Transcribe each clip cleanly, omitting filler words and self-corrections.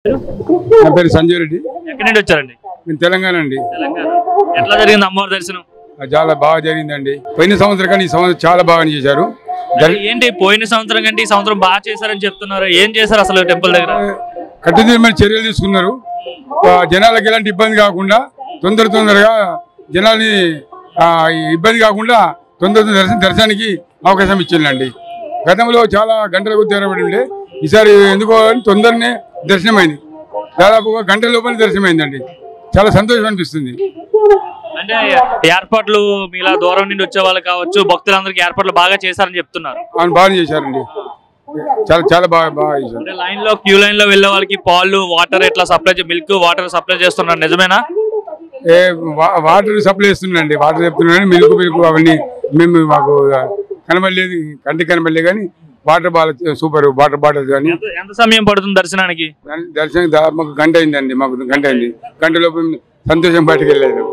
నా పేరు సంజయ్ రెడ్డి. ఎక్కడి నుండి వచ్చారండి? నేను తెలంగాణ అండి. ఎట్లా జరిగింది అమ్మవారి దర్శనం? చాలా బాగా జరిగిందండి. పోయిన సంవత్సరం కానీ ఈ సంవత్సరం చాలా బాగా చేశారు. ఏంటి పోయిన సంవత్సరం కంటే ఈ సంవత్సరం బాగా చేశారని చెప్తున్నారు. ఏం చేశారు అసలు టెంపుల్ దగ్గర? కట్టుదిట్టమైన చర్యలు తీసుకున్నారు. జనాలకు ఎలాంటి ఇబ్బంది కాకుండా తొందరగా జనాల్ని ఇబ్బంది కాకుండా దర్శనానికి అవకాశం ఇచ్చిందండి. గతంలో చాలా గంటలకు తెరబడి ఉండే, ఈసారి ఎందుకో తొందరనే దర్శనమైంది. దాదాపుగా గంట లోపల దర్శనమైందండి. చాలా సంతోషం అనిపిస్తుంది. అంటే ఏర్పాట్లు మీలా దూరం నుండి వచ్చే వాళ్ళు కావచ్చు, భక్తులందరికీ ఏర్పాట్లు బాగా చేశారని చెప్తున్నారు. అవును, బాగా చేశారండి. చాలా బాగా చేశారు. క్యూ లైన్ లో వెళ్ళే వాళ్ళకి పాలు వాటర్ ఎట్లా సప్లై, మిల్క్ వాటర్ సప్లై చేస్తున్నారు, నిజమేనా? వాటర్ సప్లై చేస్తుండండి. వాటర్ చెప్తున్నాను, మిల్క్ అవన్నీ మేము మాకు కనబడలేదు, కంటికి కనబడలేదు. కానీ water bottle super water bottle. కానీ ఎంత సమయం పడుతుంది దర్శనానికి? మాకు గంట అయిందండి. మాకు గంట అయింది. గంట లోపు సంతోషం బయటకు వెళ్ళలేదు.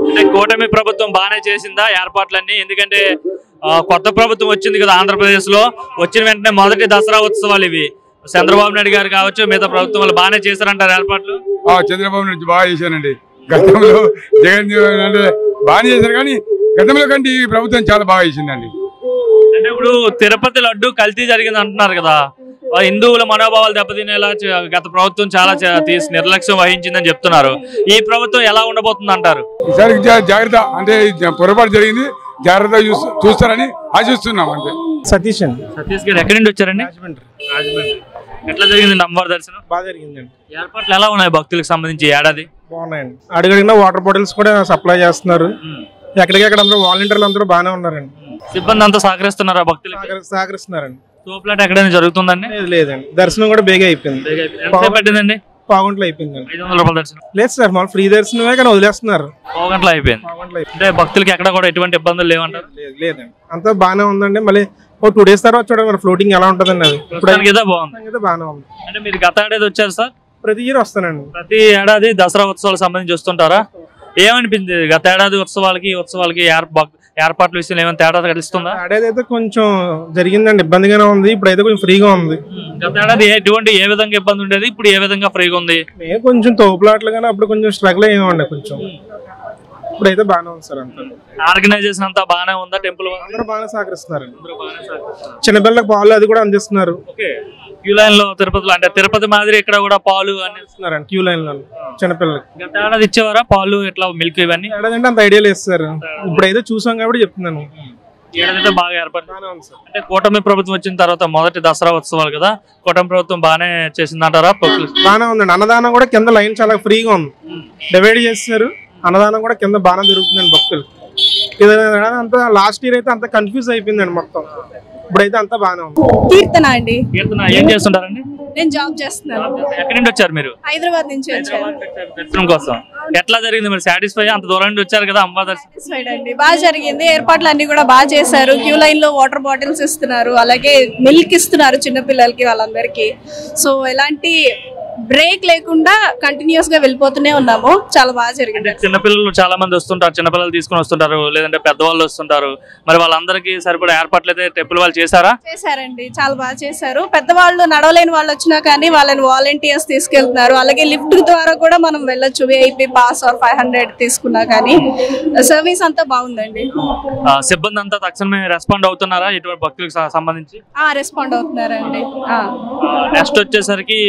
అంటే కూటమి ప్రభుత్వం బాగానే చేసిందా ఏర్పాట్లన్నీ? ఎందుకంటే కొత్త ప్రభుత్వం వచ్చింది కదా ఆంధ్రప్రదేశ్ లో. వచ్చిన వెంటనే మొదటి దసరా ఉత్సవాలు ఇవి. చంద్రబాబు నాయుడు గారు కావచ్చు, మిగతా ప్రభుత్వం వాళ్ళు బాగానే చేశారంటారు ఏర్పాట్లు. చంద్రబాబు నాయుడు బాగా చేశానండి. గతంలో జగన్ అంటే బాగానే చేశారు, కానీ గతంలో కంటే ఈ ప్రభుత్వం చాలా బాగా చేసిందండి. అంటే ఇప్పుడు తిరుపతి లడ్డు కల్తీ జరిగింది అంటున్నారు కదా, హిందువుల మనోభావాలు దెబ్బతినేలా గత ప్రభుత్వం చాలా నిర్లక్ష్యం వహించిందని చెప్తున్నారు. ఈ ప్రభుత్వం ఎలా ఉండబోతుంది అంటారు? ఈసారి జాగ్రత్త, అంటే పొరపాటు జరిగింది, జాగ్రత్త చూస్తారని ఆశిస్తున్నాం. అంతే. సతీష్ గారు ఎక్కడి నుండి వచ్చారండి? రాజమండ్రి. ఎట్లా జరిగిందండి అమ్మవారి దర్శనం? బాగా జరిగిందండి. ఏర్పాట్లు ఎలా ఉన్నాయి భక్తులకు సంబంధించి ఏడాది? బాగున్నాయండి. అడుగడిగిన వాటర్ బాటిల్స్ కూడా సప్లై చేస్తున్నారు. ఎక్కడికెక్కడ అందరూ వాలంటీర్లు అందరూ బాగానే ఉన్నారండి. సిబ్బంది అంతా సహకరిస్తున్నారా భక్తులు? సహకరిస్తున్నారండి. తోపులాట ఎక్కడైనా జరుగుతుందండి? లేదండి, దర్శనం కూడా బేగా అయిపోయింది. పెట్టిందండి పావుగంటలో అయిపోయిందండి. 500 రూపాయల దర్శనం లేదు సార్, మాకు ఫ్రీ దర్శనమే, కానీ వదిలేస్తున్నారు. పావుగంటలో అయిపోయింది. అంటే భక్తులకి ఎక్కడ కూడా ఎటువంటి ఇబ్బందులు లేవంటారు? లేదండి, అంతా బాగానే ఉందండి. మళ్ళీ 2 days తర్వాత చూడండి ఫ్లోటింగ్ ఎలా ఉంటుందండి. అది బాగుంది, బాగానే ఉంది. అంటే మీరు గత ఏడాది వచ్చారు సార్? ప్రతి ఇయర్ వస్తానండి. ప్రతి ఏడాది దసరా ఉత్సవాలకు సంబంధించి వస్తుంటారా? ఏమనిపించింది గత ఏడాది ఉత్సవాలకి ఏర్పాట్ల విషయంలో ఏమైనా తేడా తెలుస్తుందా? ఏడాది అయితే కొంచెం జరిగిందండి, ఇబ్బందిగానే ఉంది. ఇప్పుడైతే కొంచెం ఫ్రీగా ఉంది. గత ఏడాది ఏ విధంగా ఇబ్బంది ఉండేది, ఇప్పుడు ఏ విధంగా ఫ్రీగా ఉంది? నేను కొంచెం తోపులాట్లు, కానీ అప్పుడు కొంచెం స్ట్రగుల్ అయ్యామండి కొంచెం. ఇప్పుడైతే బాగానే ఉంది సార్. అంతా ఆర్గనైజేషన్ అంతా బాగానే ఉందా? టెంపుల్ అందరూ బాగానే సహకరిస్తున్నారు. చిన్నపిల్లలకు పాలు అది కూడా అందిస్తున్నారు. క్యూ లైన్ లో తిరుపతిలో, అంటే తిరుపతి మాదిరి ఇక్కడ కూడా పాలు అందిస్తున్నారు క్యూ లైన్ లో చిన్నపిల్లలకి. గత ఏడాది ఇచ్చేవారా పాలు ఇట్లా మిల్క్ ఇవన్నీ? ఏడాదంటే అంత ఐడియా లేదు సార్, ఇప్పుడైతే చూసాం కాబట్టి చెప్తున్నాను. ఏడాదైతే బాగా ఏర్పాటు. అంటే కూటమి ప్రభుత్వం వచ్చిన తర్వాత మొదటి దసరా ఉత్సవాలు కదా, కూటమి ప్రభుత్వం బాగానే చేసిందంటారా? బాగానే ఉందండి. అన్నదానం కూడా కింద లైన్ చాలా ఫ్రీగా ఉంది, డివైడ్ చేస్తారు. అన్నదానం కూడా కింద బాగానే దొరుకుతుందండి భక్తులు. అంతా లాస్ట్ ఇయర్ అయితే అంత కన్ఫ్యూజ్ అయిపోయిందండి మొత్తం. ఇప్పుడైతే అంతా బాగానే ఉంది. కీర్తన అండి. కీర్తన ఏం చేస్తుంటారండి? నేను జాబ్ చేస్తున్నాను. ఎక్కడి నుండి వచ్చారు మీరు? హైదరాబాద్ నుంచి వచ్చాను దర్శనం కోసం. ఎట్లా జరిగింది మీరు? సాటిస్ఫై? అంత దూరం నుండి వచ్చారు కదా అమ్మవారి దర్శనం. సాటిస్ఫైడ్ అండి, బాగా జరిగింది. ఏర్పాట్లు అన్ని కూడా బాగా చేశారు. క్యూ లైన్ లో వాటర్ బాటిల్స్ ఇస్తున్నారు, అలాగే మిల్క్ ఇస్తున్నారు చిన్నపిల్లలకి వాళ్ళందరికీ. సో ఎలాంటి బ్రేక్ లేకుండా కంటిన్యూస్ గా వెళ్ళిపోతూనే ఉన్నాము. చాలా బాగా జరిగింది. చిన్నపిల్లలు చాలా మంది వస్తుంటారు, చిన్నపిల్లలు తీసుకుని వస్తుంటారు, లేదంటే పెద్దవాళ్ళు వస్తుంటారు. మరి వాళ్ళందరికీ సరిపడా ఏర్పాట్లు అయితే టెంపుల్ వాళ్ళు చేశారా? చేశారండి, చాలా బాగా చేశారు. పెద్దవాళ్ళు నడవలేని వాళ్ళు వచ్చినా కానీ వాళ్ళని వాలంటీర్స్ తీసుకెళ్తున్నారు. అలాగే లిఫ్ట్ ద్వారా కూడా మనం వెళ్ళొచ్చు, విఐపి పాస్ ఆర్ 500 తీసుకున్నా కానీ. సర్వీస్ అంతా బాగుందండి. సిబ్బంది అంతా తక్షణమే రెస్పాండ్ అవుతున్నారా ఇటువంటి భక్తులకు సంబంధించి? రెస్పాండ్ అవుతున్నారండి. నెక్స్ట్ వచ్చేసరికి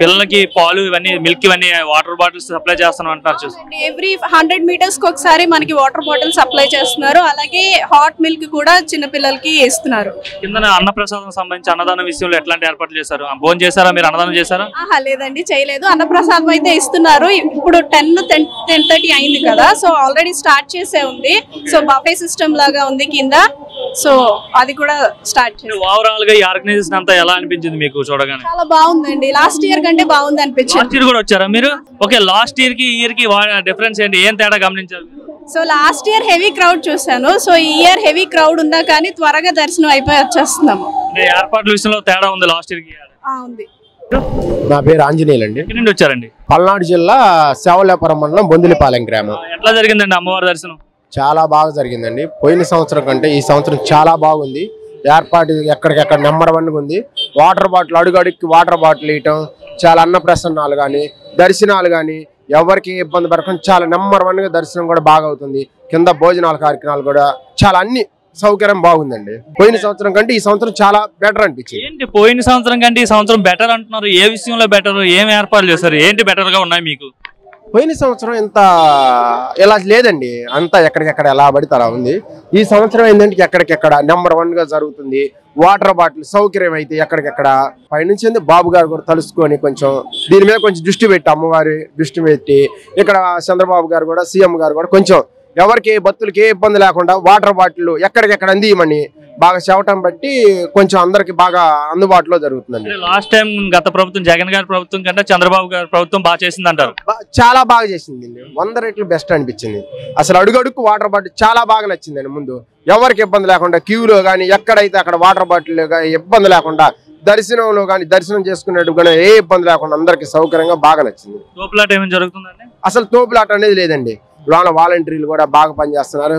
పిల్లలకి పాలు ఇవన్నీ మిల్క్ ఇవన్నీ వాటర్ బాటిల్స్ సప్లై చేస్తాను అంటారు. ఎవ్రీ 100 meters కి ఒకసారి మనకి వాటర్ బాటిల్ సప్లై చేస్తున్నారు. అలాగే హాట్ మిల్క్ కూడా చిన్న పిల్లలకి ఇస్తున్నారు. కింద అన్నప్రసాదం సంబంధించి అన్నదానం విషయంలో ఎట్లాంటి ఏర్పాట్లు చేశారు? భోజనం చేశారా మీరు? అన్నదానం చేశారా? లేదండి, చేయలేదు. అన్నప్రసాదం అయితే ఇస్తున్నారు. ఇప్పుడు 10:30 అయింది కదా, సో ఆల్రెడీ స్టార్ట్ చేసే ఉంది. సో బఫే సిస్టమ్ లాగా ఉంది కింద, సో అది కూడా స్టార్ట్ చేశారు. ఓవరాల్ గా ఈ ఆర్గనైజేషన్ అంతా ఎలా అనిపించింది మీకు చూడగానే? చాలా బాగుందండి. లాస్ట్ ఇయర్ కంటే బాగుంది అనిపించింది. లాస్ట్ ఇయర్ కూడా వచ్చారా మీరు? ఓకే, లాస్ట్ ఇయర్ కి ఈ ఇయర్ కి డిఫరెన్స్ ఏంటి? ఏం తేడా గమనించారు? So last year heavy crowd చూసాను. సో ఈ ఇయర్ హెవీ క్రౌడ్ ఉన్నా కానీ త్వరగా దర్శనం అయిపోయి వచ్చేస్తున్నాము. ఏర్పాట్ల విషయంలో తేడా ఉంది లాస్ట్ ఇయర్ కి? ఉంది. నా పేరు ఆంజనేయులు అండి. ఎక్కడి నుండి వచ్చారండి? పల్నాడు జిల్లా సేవలేపురం మండలం బొందిలిపాలెం గ్రామం. ఎట్లా జరిగిందండి అమ్మవారి దర్శనం? చాలా బాగా జరిగిందండి. పోయిన సంవత్సరం కంటే ఈ సంవత్సరం చాలా బాగుంది. ఏర్పాటు ఎక్కడికెక్కడ నెంబర్ 1 ఉంది. వాటర్ బాటిల్ అడుగడుక్కి వాటర్ బాటిల్ ఇవ్వటం, చాలా అన్నప్రసన్నాలు కానీ దర్శనాలు కానీ ఎవరికి ఇబ్బంది పడకుండా చాలా నెంబర్ 1 గా దర్శనం కూడా బాగా అవుతుంది. కింద భోజనాల కార్యక్రమాలు కూడా చాలా అన్ని సౌకర్యం బాగుందండి. పోయిన సంవత్సరం కంటే ఈ సంవత్సరం చాలా బెటర్ అనిపించింది. ఏంటి పోయిన సంవత్సరం కంటే ఈ సంవత్సరం బెటర్ అంటున్నారు? ఏ విషయంలో బెటర్? ఏం ఏర్పాట్లు చేస్తారు? ఏంటి బెటర్ గా ఉన్నాయి మీకు? పోయిన సంవత్సరం ఇంత ఇలా లేదండి, అంతా ఎక్కడికెక్కడ ఎలా పడితే అలా ఉంది. ఈ సంవత్సరం ఏంటంటే ఎక్కడికెక్కడ నెంబర్ 1 గా జరుగుతుంది. వాటర్ బాటిల్ సౌకర్యం అయితే ఎక్కడికెక్కడ పైనుంచి బాబు గారు కూడా తలుసుకొని కొంచెం దీని మీద కొంచెం దృష్టి పెట్టి, అమ్మవారి దృష్టి పెట్టి, ఇక్కడ చంద్రబాబు గారు కూడా సీఎం గారు కూడా కొంచెం ఎవరికి భక్తులకి ఏ ఇబ్బంది లేకుండా వాటర్ బాటిల్ ఎక్కడికెక్కడ అందియమని బాగా చెవటం బట్టి కొంచెం అందరికి బాగా అందుబాటులో జరుగుతుందండి. లాస్ట్ టైం గత ప్రభుత్వం జగన్ గారి ప్రభుత్వం కంటే చంద్రబాబు గారి ప్రభుత్వం బాగా చేసింది అంటారు? చాలా బాగా చేసిందండి, 100 రెట్లు బెస్ట్ అనిపించింది. అసలు అడుగడుక్కు వాటర్ బాటిల్ చాలా బాగా నచ్చిందండి. ముందు ఎవరికి ఇబ్బంది లేకుండా క్యూలో కానీ ఎక్కడైతే అక్కడ వాటర్ బాటిల్ ఇబ్బంది లేకుండా దర్శనంలో కానీ దర్శనం చేసుకునేట్టు కానీ ఏ ఇబ్బంది లేకుండా అందరికి సౌకర్యంగా బాగా నచ్చింది. తోపులాట ఏమైనా జరుగుతుందండి? అసలు తోపులాట అనేది లేదండి. లోన వాలంటీర్లు కూడా బాగా పనిచేస్తున్నారు,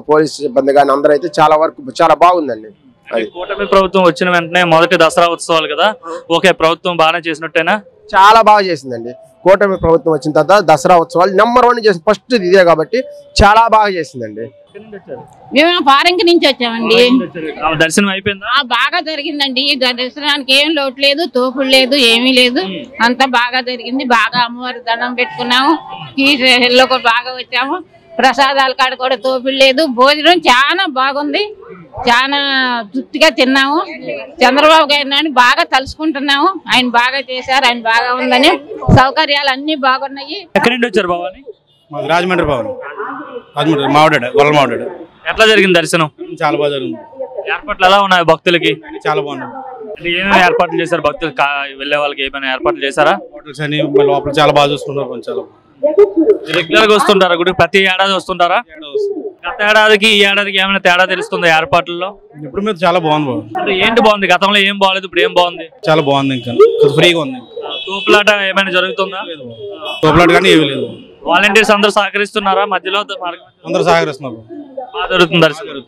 పోలీస్ సిబ్బంది కానీ అందరూ అయితే చాలా వరకు చాలా బాగుందండి. కూటమి ప్రభుత్వం వచ్చిన వెంటనే మొదటి దసరా ఉత్సవాలు కదా, ఓకే ప్రభుత్వం బాగానే చేసినట్టేనా? చాలా బాగా చేసిందండి. కూటమి ప్రభుత్వం వచ్చిన తర్వాత దసరా ఉత్సవాలు నెంబర్ 1 చేసింది. ఫస్ట్ ఇదే కాబట్టి చాలా బాగా చేసిందండి. మేము ఫారెన్ నుంచి వచ్చామండి. దర్శనం అయిపోయిందా? బాగా జరిగిందండి. దర్శనానికి ఏం లోటు లేదు, తోపుడు లేదు, ఏమీ లేదు, అంతా బాగా జరిగింది. బాగా అమ్మవారి దండం పెట్టుకున్నాము, కీలో కూడా బాగా వచ్చాము. ప్రసాదాల కాడ కూడా తోపుడు లేదు. భోజనం చాలా బాగుంది, చాలా తృప్తిగా తిన్నాము. చంద్రబాబు గారిని బాగా తలుసుకుంటున్నాము. ఆయన బాగా చేశారు, ఆయన బాగా ఉందని. సౌకర్యాలు అన్ని బాగున్నాయి. ఎక్కడి నుండి వచ్చారు బాబాని? రాజమండ్రి భవన్, రాజమండ్రి మావిడాడు, వల్ల మావిడాడు. ఎట్లా జరిగింది దర్శనం? చాలా బాగా జరిగింది. ఏర్పాట్లు ఎలా ఉన్నాయి భక్తులకి? చాలా బాగుంది. ఏమేమి ఏర్పాట్లు చేశారు? భక్తులు వెళ్లే వాళ్ళకి ఏమైనా ఏర్పాట్లు చేశారా? హోటల్స్ అని లోపల చాలా బాగా చూసుకున్నారు. చాలా రెగ్యులర్ గా వస్తుంటారా గుడి? ప్రతి ఏడాది వస్తుంటారా? గత ఏడాదికి ఈ ఏడాదికి ఏమైనా తేడా తెలుస్తుందా ఏర్పాట్లలో? ఇప్పుడు మీద చాలా బాగుంది బాబు. అంటే ఏంటి బాగుంది? గతంలో ఏం బాగాలేదు, ఇప్పుడు ఏం బాగుంది? చాలా బాగుంది, ఇంకా ఫ్రీగా ఉంది. తోపులాట ఏమైనా జరుగుతుందా? తోపులాట కానీ ఏమీ లేదు. వాలంటీర్స్ అందరూ సహకరిస్తున్నారా? మధ్యలో అందరూ సహకరిస్తున్నారు. బాగా జరుగుతుంది దర్శనం.